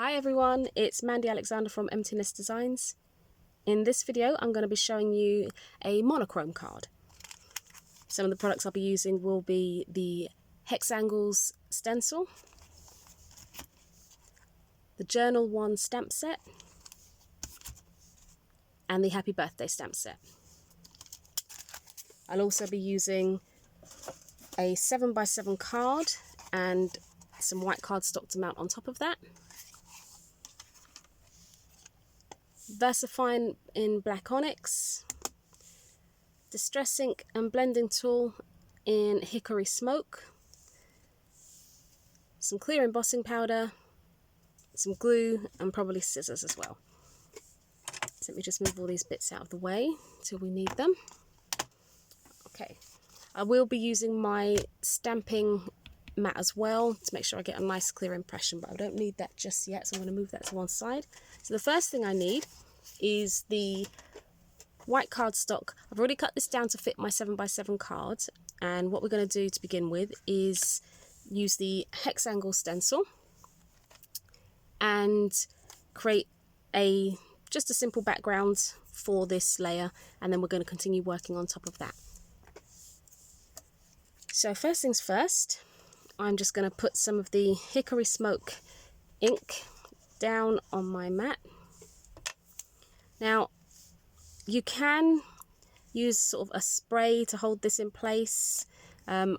Hi everyone, it's Mandy Alexander from Emptiness Designs. In this video I'm going to be showing you a monochrome card. Some of the products I'll be using will be the Hex Angles stencil, the Journal 1 stamp set, and the Happy Birthday stamp set. I'll also be using a 7x7 card and some white cardstock to mount on top of that. VersaFine in Black Onyx, Distress Ink and Blending Tool in Hickory Smoke, some clear embossing powder, some glue and probably scissors as well. So let me just move all these bits out of the way till we need them. Okay, I will be using my stamping mat as well to make sure I get a nice clear impression, but I don't need that just yet, so I'm going to move that to one side. So the first thing I need is the white cardstock. I've already cut this down to fit my 7x7 card, and what we're going to do to begin with is use the Hex Angle stencil and create just a simple background for this layer, and then we're going to continue working on top of that. So first things first, I'm just going to put some of the Hickory Smoke ink down on my mat. Now you can use sort of a spray to hold this in place. I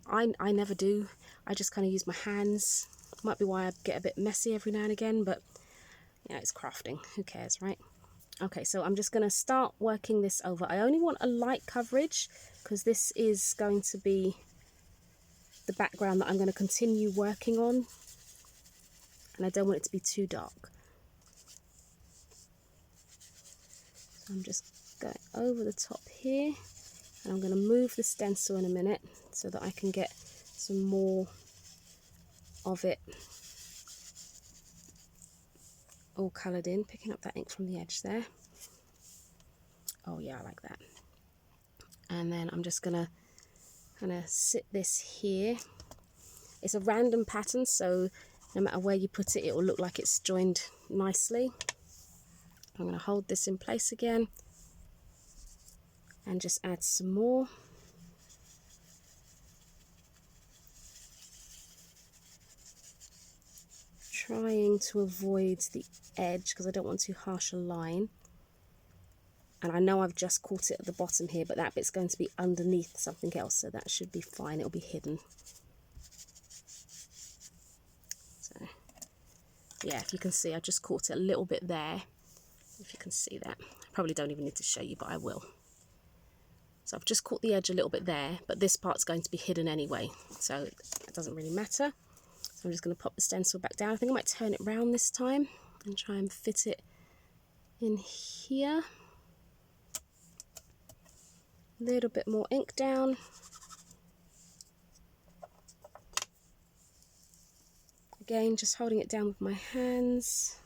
never do. I just kind of use my hands. Might be why I get a bit messy every now and again, but yeah, it's crafting. Who cares, right? Okay, so I'm just going to start working this over. I only want a light coverage because this is going to be the background that I'm going to continue working on, and I don't want it to be too dark. So I'm just going over the top here, and I'm going to move the stencil in a minute so that I can get some more of it all coloured in, picking up that ink from the edge there. Oh yeah, I like that. And then I'm just going to kind of sit this here. It's a random pattern, so no matter where you put it, it will look like it's joined nicely. I'm going to hold this in place again and just add some more. Trying to avoid the edge because I don't want too harsh a line. And I know I've just caught it at the bottom here, but that bit's going to be underneath something else, so that should be fine. It'll be hidden. So yeah, if you can see, I just caught it a little bit there. If you can see that. I probably don't even need to show you, but I will. So I've just caught the edge a little bit there, but this part's going to be hidden anyway, so it doesn't really matter. So I'm just going to pop the stencil back down. I think I might turn it round this time and try and fit it in here. A little bit more ink down. Again, just holding it down with my hands.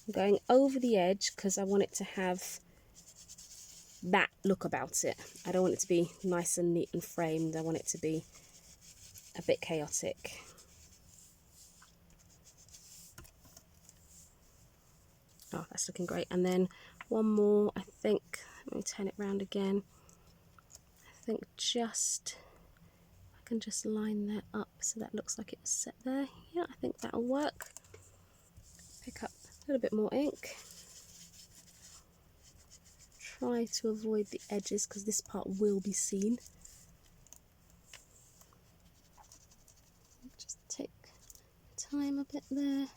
I'm going over the edge because I want it to have that look about it. I don't want it to be nice and neat and framed. I want it to be a bit chaotic. Oh, that's looking great. And then one more, I think. Let me turn it round again. I think I can just line that up so that looks like it's set there. Yeah, I think that'll work. Pick up a little bit more ink. Try to avoid the edges because this part will be seen. Just take time a bit there.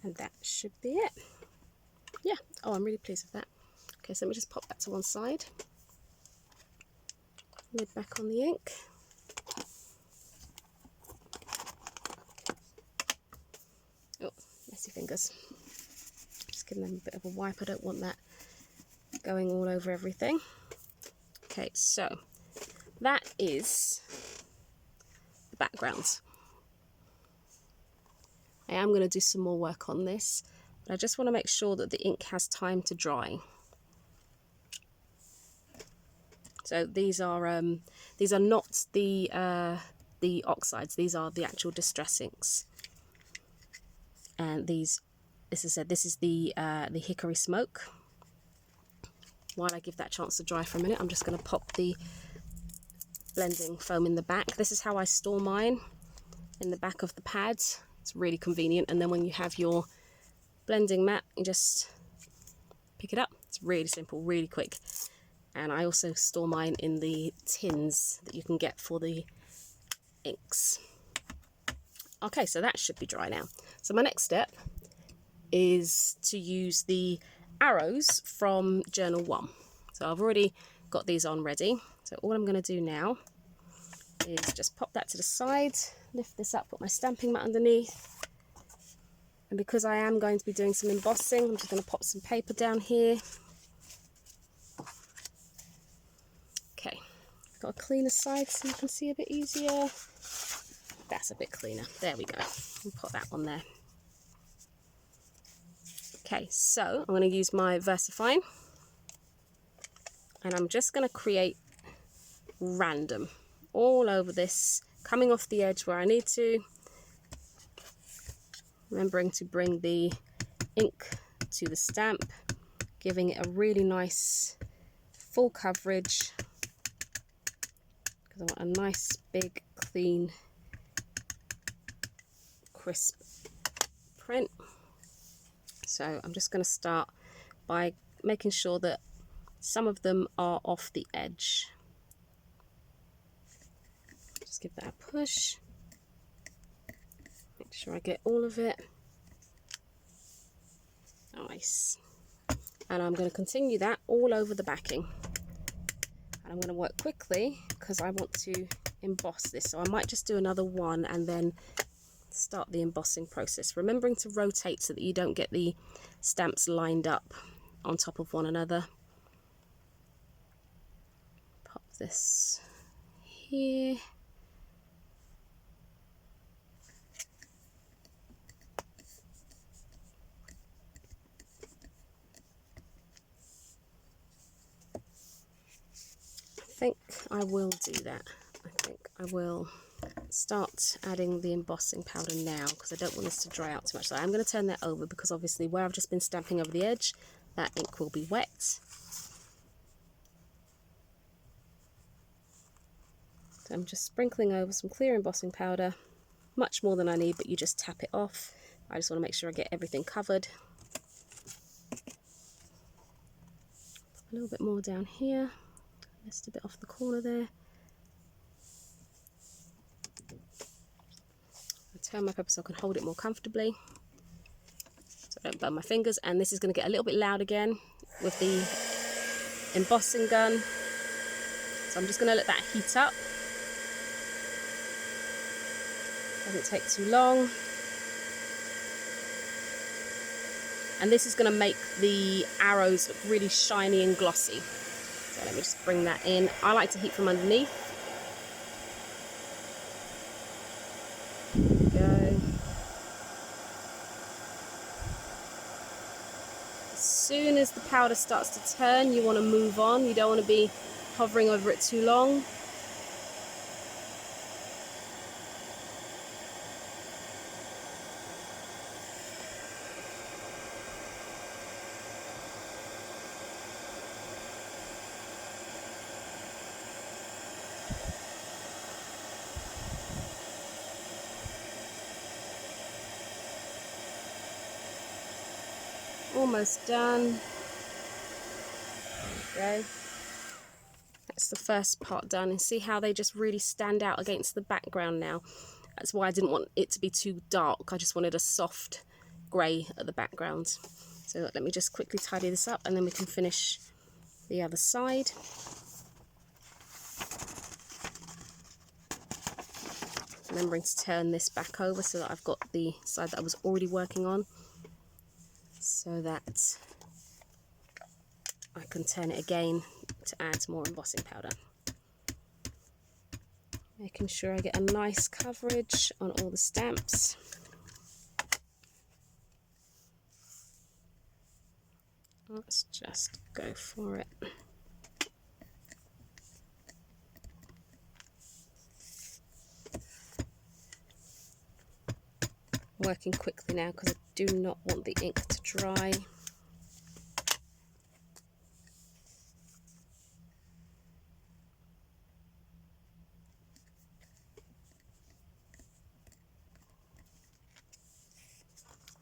And that should be it. Yeah, oh, I'm really pleased with that. Okay, so let me just pop that to one side. Lid back on the ink. Oh, messy fingers. Just giving them a bit of a wipe. I don't want that going all over everything. Okay, so that is the background. I am going to do some more work on this, but I just want to make sure that the ink has time to dry. So these are not the oxides, these are the actual distress inks. And these, as I said, this is the hickory smoke. While I give that chance to dry for a minute, I'm just going to pop the blending foam in the back. This is how I store mine, in the back of the pads. It's really convenient. And then when you have your blending mat, you just pick it up. It's really simple, really quick. And I also store mine in the tins that you can get for the inks. Okay, so that should be dry now. So my next step is to use the arrows from Journal 1. So I've already got these on ready. So all I'm going to do now is just pop that to the side, lift this up, put my stamping mat underneath. And because I am going to be doing some embossing, I'm just going to pop some paper down here. Okay, got a cleaner side so you can see a bit easier. That's a bit cleaner. There we go. I'll put that on there. Okay, so I'm going to use my VersaFine. And I'm just going to create random all over this, coming off the edge where I need to. Remembering to bring the ink to the stamp, giving it a really nice full coverage, because I want a nice big clean crisp print. So I'm just going to start by making sure that some of them are off the edge. Just give that a push. Make sure I get all of it. Nice. And I'm going to continue that all over the backing. And I'm going to work quickly because I want to emboss this. So I might just do another one and then start the embossing process. Remembering to rotate so that you don't get the stamps lined up on top of one another. Pop this here. I think I will do that. I think I will start adding the embossing powder now because I don't want this to dry out too much. So I'm going to turn that over because obviously where I've just been stamping over the edge, that ink will be wet. So I'm just sprinkling over some clear embossing powder, much more than I need, but you just tap it off. I just want to make sure I get everything covered. A little bit more down here. Missed a bit off the corner there. I turn my paper so I can hold it more comfortably, so I don't burn my fingers. And this is going to get a little bit loud again with the embossing gun. So I'm just going to let that heat up. Doesn't take too long. And this is going to make the arrows look really shiny and glossy. So let me just bring that in. I like to heat from underneath. There we go. As soon as the powder starts to turn, you want to move on. You don't want to be hovering over it too long. Almost done. There we go. That's the first part done, and see how they just really stand out against the background now. That's why I didn't want it to be too dark. I just wanted a soft grey at the background. So let me just quickly tidy this up and then we can finish the other side. Remembering to turn this back over so that I've got the side that I was already working on, so that I can turn it again to add more embossing powder. Making sure I get a nice coverage on all the stamps. Let's just go for it. working quickly now because I do not want the ink to dry.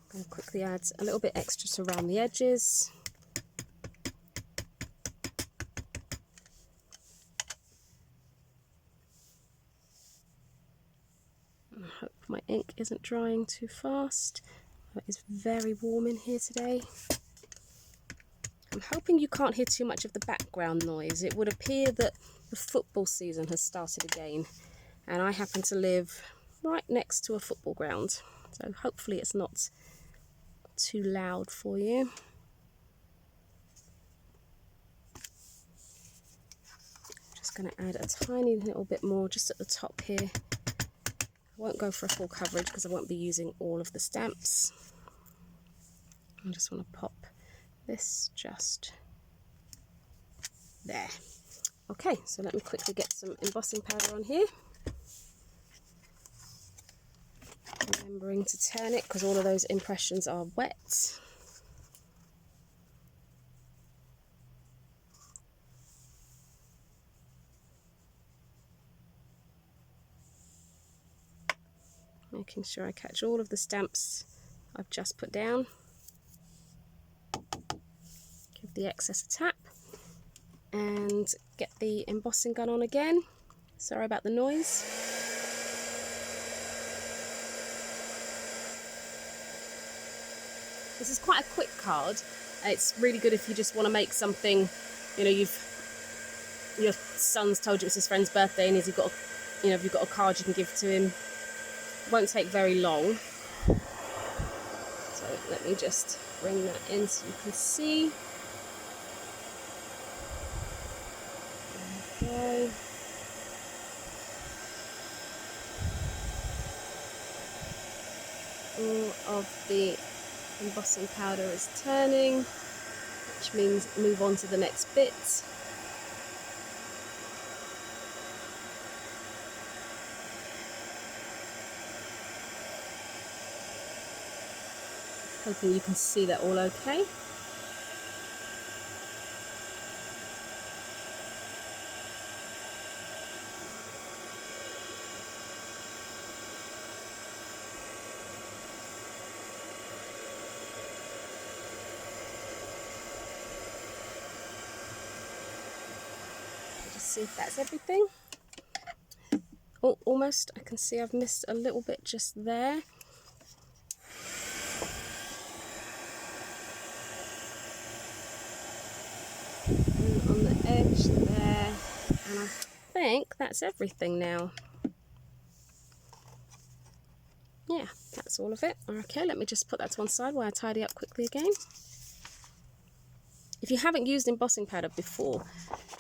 I'm going to quickly add a little bit extra to around the edges. I hope my ink isn't drying too fast. It is very warm in here today. I'm hoping you can't hear too much of the background noise. It would appear that the football season has started again, and I happen to live right next to a football ground, so hopefully it's not too loud for you. Just going to add a tiny little bit more just at the top here. I won't go for a full coverage because I won't be using all of the stamps. I just want to pop this just there. Okay, so let me quickly get some embossing powder on here. Remembering to turn it because all of those impressions are wet. Making sure I catch all of the stamps I've just put down. Give the excess a tap and get the embossing gun on again. Sorry about the noise. This is quite a quick card. It's really good if you just want to make something, you know, your son's told you it's his friend's birthday and you've got a card you can give to him. Won't take very long. So let me just bring that in so you can see. There we go. All of the embossing powder is turning, which means move on to the next bit. Hoping you can see that all okay. Just see if that's everything. Oh, almost. I can see I've missed a little bit just there. On the edge there, and I think that's everything now. Yeah, that's all of it. Okay, let me just put that to one side while I tidy up quickly again. If you haven't used embossing powder before,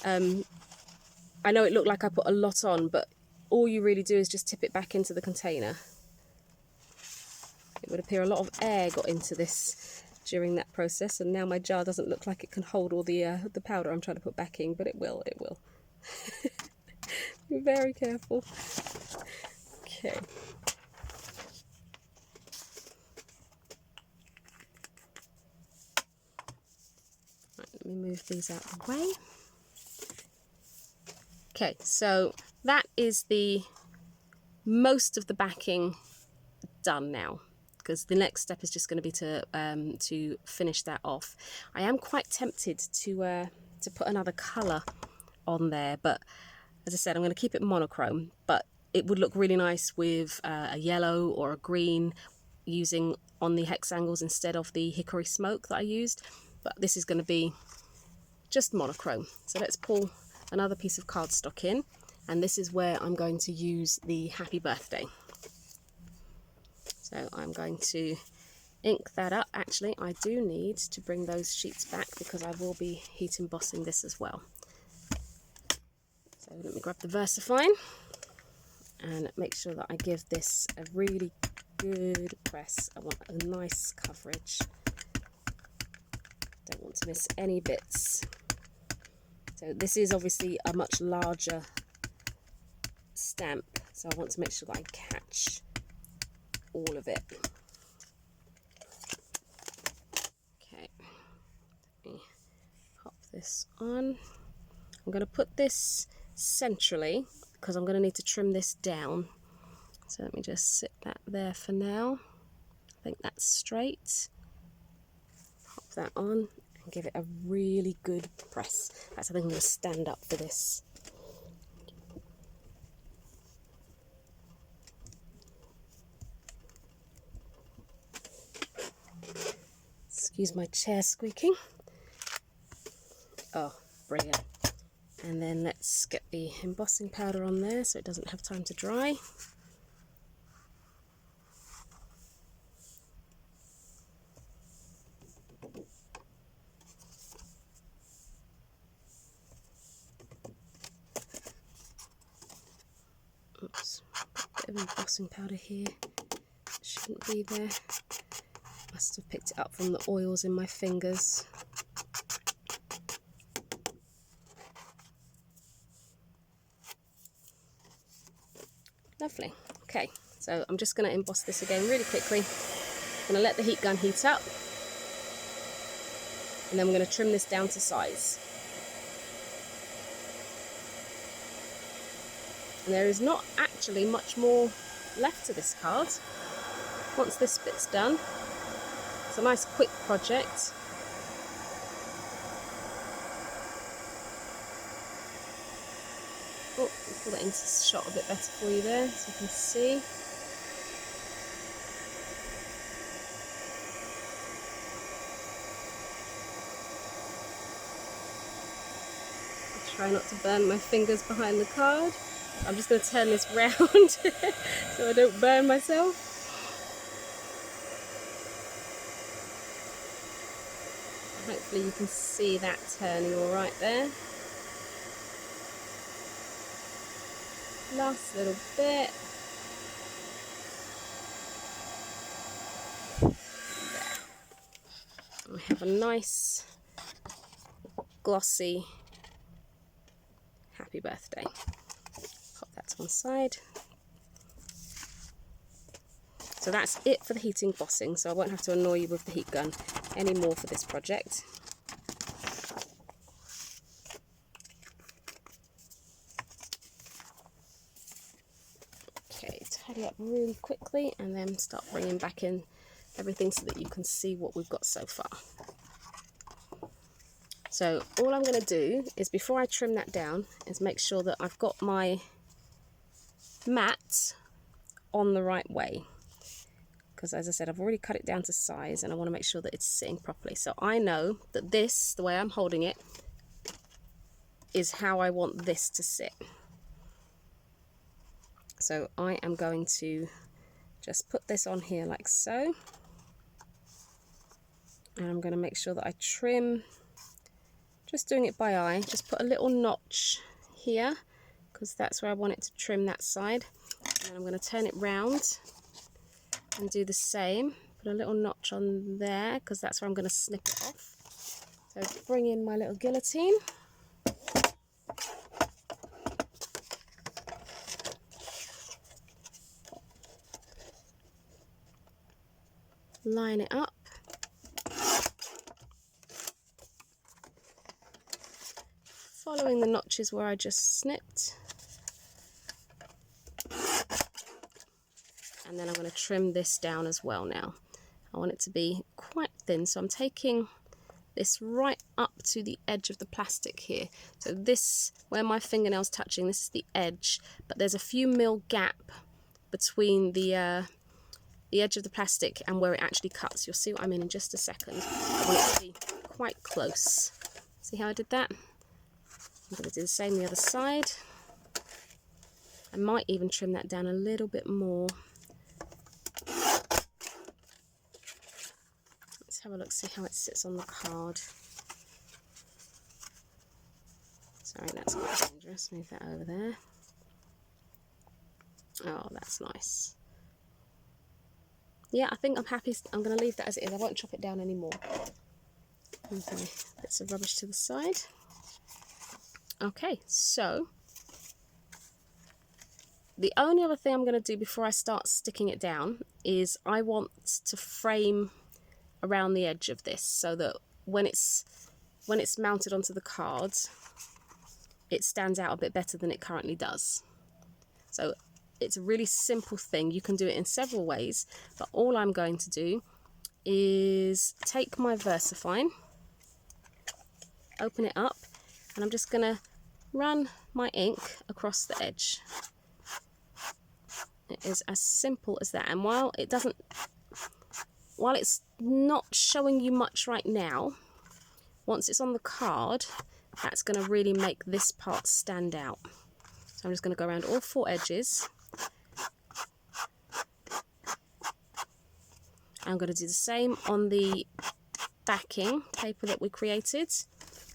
I know it looked like I put a lot on, but all you really do is just tip it back into the container. It would appear a lot of air got into this during that process, and now my jar doesn't look like it can hold all the powder I'm trying to put back in, but it will. Be very careful. Okay. Right, let me move these out of the way. Okay, so that is most of the backing done now, because the next step is just going to be to finish that off. I am quite tempted to put another colour on there, but as I said, I'm going to keep it monochrome, but it would look really nice with a yellow or a green using on the hex angles instead of the hickory smoke that I used, but this is going to be just monochrome. So let's pull another piece of cardstock in, and this is where I'm going to use the happy birthday. So I'm going to ink that up. Actually, I do need to bring those sheets back because I will be heat embossing this as well. So let me grab the VersaFine and make sure that I give this a really good press. I want a nice coverage. Don't want to miss any bits. So this is obviously a much larger stamp, so I want to make sure that I catch all of it. Let me pop this on. I'm going to put this centrally because I'm going to need to trim this down. So let me just sit that there for now. I think that's straight. Pop that on and give it a really good press. That's, I think I'm going to stand up for this. Excuse my chair squeaking. Oh, brilliant. And then let's get the embossing powder on there so it doesn't have time to dry. Oops, a bit of embossing powder here. Shouldn't be there. Must have picked it up from the oils in my fingers. Lovely. Okay, so I'm just going to emboss this again really quickly. I'm going to let the heat gun heat up, and then we're going to trim this down to size. And there is not actually much more left to this card. Once this bit's done, it's a nice quick project. Oh, I'll pull that into shot a bit better for you there so you can see. I'll try not to burn my fingers behind the card. I'm just going to turn this round so I don't burn myself. Hopefully you can see that turning all right there. Last little bit. There. We have a nice glossy happy birthday. Pop that to one side. So that's it for the heating embossing, so I won't have to annoy you with the heat gun anymore for this project. Okay, tidy up really quickly and then start bringing back in everything so that you can see what we've got so far. So all I'm going to do is, before I trim that down, is make sure that I've got my mat on the right way. Because as I said, I've already cut it down to size and I want to make sure that it's sitting properly. So I know that this, the way I'm holding it, is how I want this to sit. So I am going to just put this on here like so. And I'm going to make sure that I trim, just doing it by eye, just put a little notch here because that's where I want it to trim that side. And I'm going to turn it round and do the same, put a little notch on there because that's where I'm going to snip it off. So bring in my little guillotine. Line it up. Following the notches where I just snipped. And then I'm going to trim this down as well now. I want it to be quite thin, so I'm taking this right up to the edge of the plastic here. So this, where my fingernail's touching, this is the edge, but there's a few mil gap between the edge of the plastic and where it actually cuts. You'll see what I mean in just a second. I want it to be quite close. See how I did that? I'm going to do the same the other side. I might even trim that down a little bit more. Let's have a look, see how it sits on the card. Sorry, that's quite dangerous. Move that over there. Oh, that's nice. Yeah, I think I'm happy. I'm going to leave that as it is. I won't chop it down anymore. Okay, bits of rubbish to the side. Okay, so the only other thing I'm going to do before I start sticking it down is I want to frame around the edge of this so that when it's when it's mounted onto the card, it stands out a bit better than it currently does. So it's a really simple thing. You can do it in several ways, but all I'm going to do is take my VersaFine, open it up, and I'm just going to run my ink across the edge. It is as simple as that. And while it's not showing you much right now, once it's on the card, that's going to really make this part stand out. So I'm just going to go around all 4 edges. I'm going to do the same on the backing paper that we created,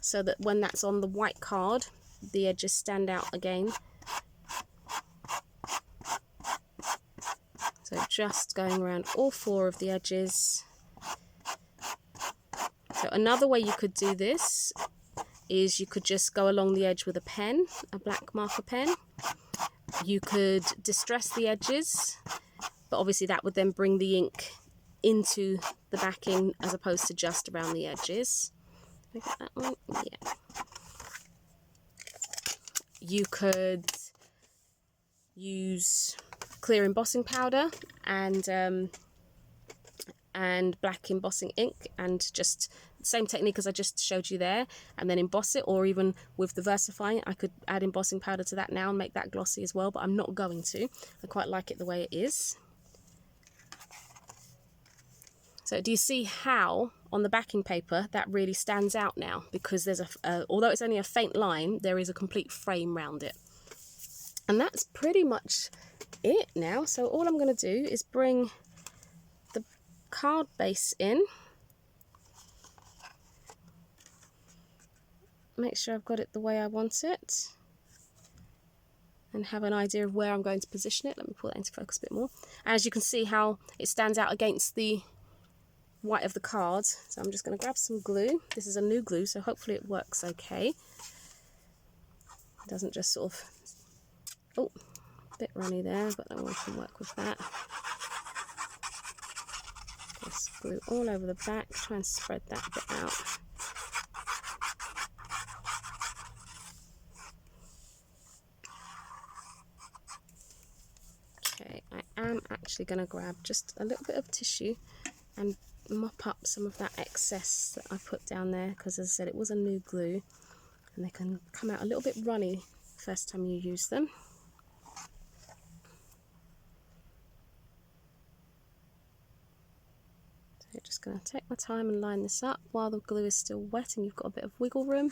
so that when that's on the white card, the edges stand out again. So just going around all 4 of the edges. So another way you could do this is you could just go along the edge with a pen, a black marker pen. You could distress the edges, but obviously that would then bring the ink into the backing as opposed to just around the edges. Can I get that one? Yeah. You could use clear embossing powder and black embossing ink, and just the same technique as I just showed you there, and then emboss it. Or even with the VersaFine, I could add embossing powder to that now and make that glossy as well, but I'm not going to. I quite like it the way it is. So do you see how on the backing paper that really stands out now? Because there's although it's only a faint line, there is a complete frame round it. And that's pretty much it now. So all I'm going to do is bring the card base in. Make sure I've got it the way I want it, and have an idea of where I'm going to position it. Let me pull that into focus a bit more. And as you can see how it stands out against the white of the card. So I'm just going to grab some glue. This is a new glue, so hopefully it works okay. It doesn't just sort of, oh, a bit runny there, but then we can work with that. Just glue all over the back, try and spread that bit out. Okay, I am actually going to grab just a little bit of tissue and mop up some of that excess that I put down there, because as I said, it was a new glue and they can come out a little bit runny the first time you use them. So just going to take my time and line this up while the glue is still wet and you've got a bit of wiggle room.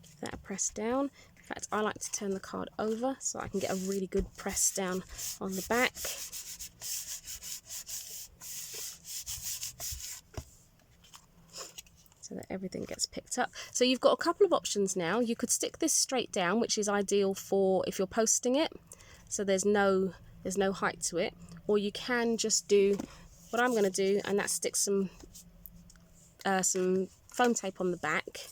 Give that a press down. In fact, I like to turn the card over so I can get a really good press down on the back. So that everything gets picked up. So you've got a couple of options now. You could stick this straight down, which is ideal for if you're posting it, so there's no height to it. Or you can just do what I'm going to do, and that's stick some foam tape on the back.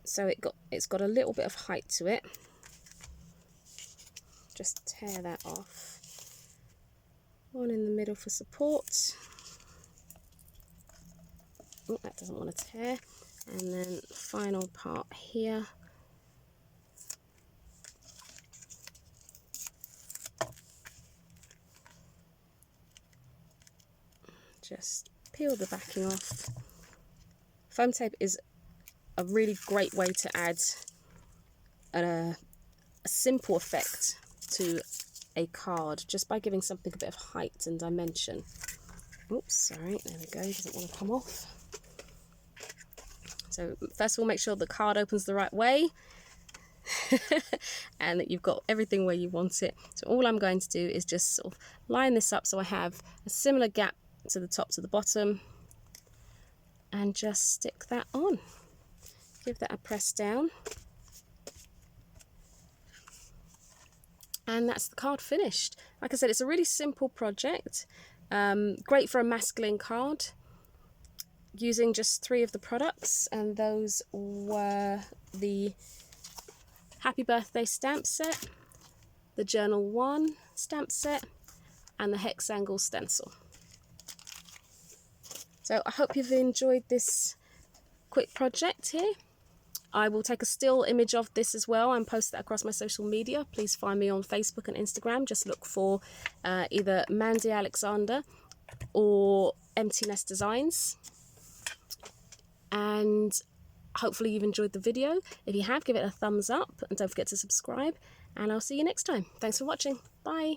So it's got a little bit of height to it. Just tear that off. One in the middle for support. Oh, that doesn't want to tear. And then the final part here. Just peel the backing off. Foam tape is a really great way to add a simple effect to a card, just by giving something a bit of height and dimension. Oops, sorry, there we go, it doesn't want to come off. So first of all, make sure the card opens the right way and that you've got everything where you want it. So all I'm going to do is just sort of line this up so I have a similar gap to the top to the bottom, and just stick that on. Give that a press down. And that's the card finished. Like I said, it's a really simple project. Great for a masculine card, using just 3 of the products, and those were the Happy Birthday stamp set, the Journal 1 stamp set, and the hexagonal stencil. So I hope you've enjoyed this quick project here. I will take a still image of this as well and post that across my social media. Please find me on Facebook and Instagram. Just look for either Mandy Alexander or Empty Nest Designs. And hopefully you've enjoyed the video. If you have, give it a thumbs up and don't forget to subscribe. And I'll see you next time. Thanks for watching. Bye.